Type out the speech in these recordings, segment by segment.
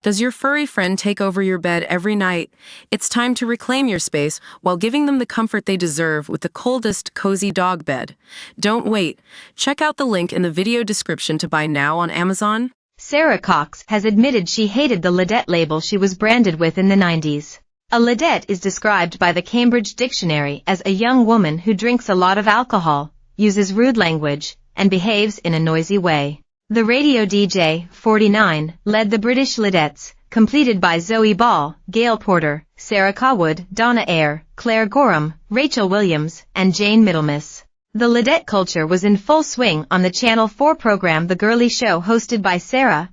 Does your furry friend take over your bed every night? It's time to reclaim your space while giving them the comfort they deserve with the coldest, cozy dog bed. Don't wait. Check out the link in the video description to buy now on Amazon. Sara Cox has admitted she hated the ladette label she was branded with in the 90s. A ladette is described by the Cambridge Dictionary as a young woman who drinks a lot of alcohol, uses rude language, and behaves in a noisy way. The radio DJ, 49, led the British ladettes, completed by Zoe Ball, Gail Porter, Sarah Cawood, Donna Eyre, Claire Gorham, Rachel Williams, and Jane Middlemiss. The ladette culture was in full swing on the Channel 4 program The Girly Show, hosted by Sarah,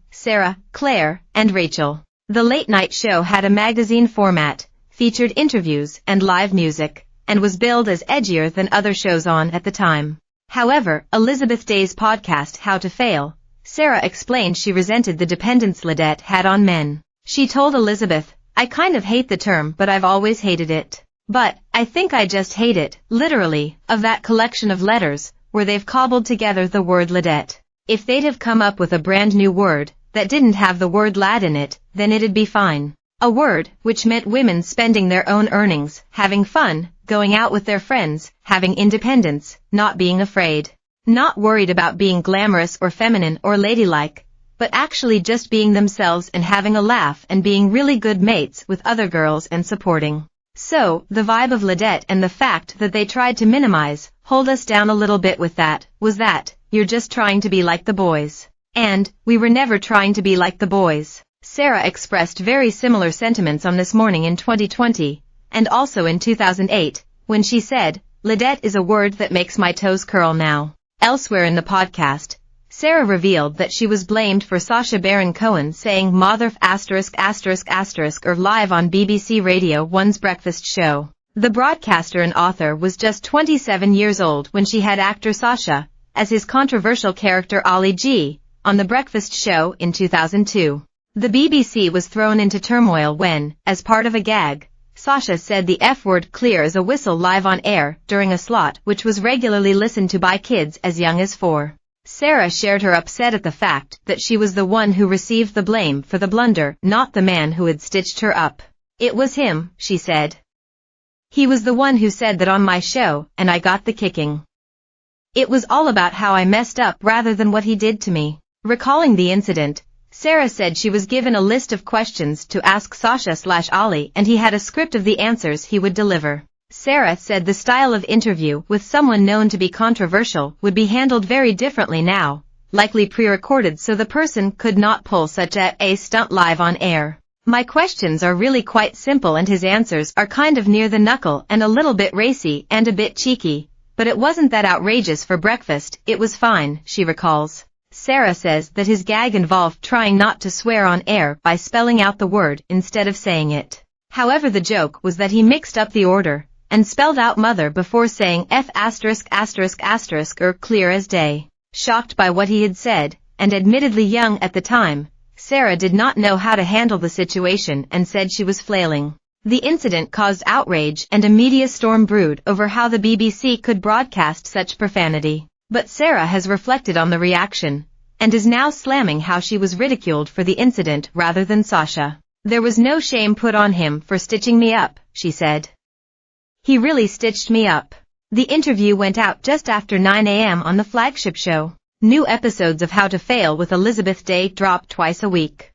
Claire, and Rachel. The late-night show had a magazine format, featured interviews and live music, and was billed as edgier than other shows on at the time. However, Elizabeth Day's podcast How to Fail, Sara explained she resented the dependence ladette had on men. She told Elizabeth, "I kind of hate the term, but I've always hated it. But, I think I just hate it, literally, of that collection of letters, where they've cobbled together the word ladette. If they'd have come up with a brand new word, that didn't have the word lad in it, then it'd be fine. A word, which meant women spending their own earnings, having fun, going out with their friends, having independence, not being afraid. Not worried about being glamorous or feminine or ladylike, but actually just being themselves and having a laugh and being really good mates with other girls and supporting." So, the vibe of ladette and the fact that they tried to minimize, hold us down a little bit with that, was that, "You're just trying to be like the boys." And, "We were never trying to be like the boys." Sara expressed very similar sentiments on This Morning in 2020, and also in 2008, when she said, "Ladette is a word that makes my toes curl now." Elsewhere in the podcast, Sara revealed that she was blamed for Sacha Baron Cohen saying "mother **** or live on BBC Radio 1's breakfast show. The broadcaster and author was just 27 years old when she had actor Sacha, as his controversial character Ali G, on The Breakfast Show in 2002. The BBC was thrown into turmoil when, as part of a gag, Sacha said the F-word clear as a whistle live on air during a slot which was regularly listened to by kids as young as 4. Sara shared her upset at the fact that she was the one who received the blame for the blunder, not the man who had stitched her up. "It was him," she said. "He was the one who said that on my show, and I got the kicking. It was all about how I messed up rather than what he did to me." Recalling the incident, Sara said she was given a list of questions to ask Sacha/Ali and he had a script of the answers he would deliver. Sara said the style of interview with someone known to be controversial would be handled very differently now, likely pre-recorded so the person could not pull such a stunt live on air. "My questions are really quite simple and his answers are kind of near the knuckle and a little bit racy and a bit cheeky, but it wasn't that outrageous for breakfast, it was fine," she recalls. Sara says that his gag involved trying not to swear on air by spelling out the word instead of saying it. However, the joke was that he mixed up the order and spelled out mother before saying F*** or clear as day. Shocked by what he had said, and admittedly young at the time, Sara did not know how to handle the situation and said she was flailing. The incident caused outrage and a media storm brewed over how the BBC could broadcast such profanity. But Sara has reflected on the reaction, and is now slamming how she was ridiculed for the incident rather than Sacha. "There was no shame put on him for stitching me up," she said. "He really stitched me up." The interview went out just after 9 a.m. on the flagship show. New episodes of How to Fail with Elizabeth Day drop twice a week.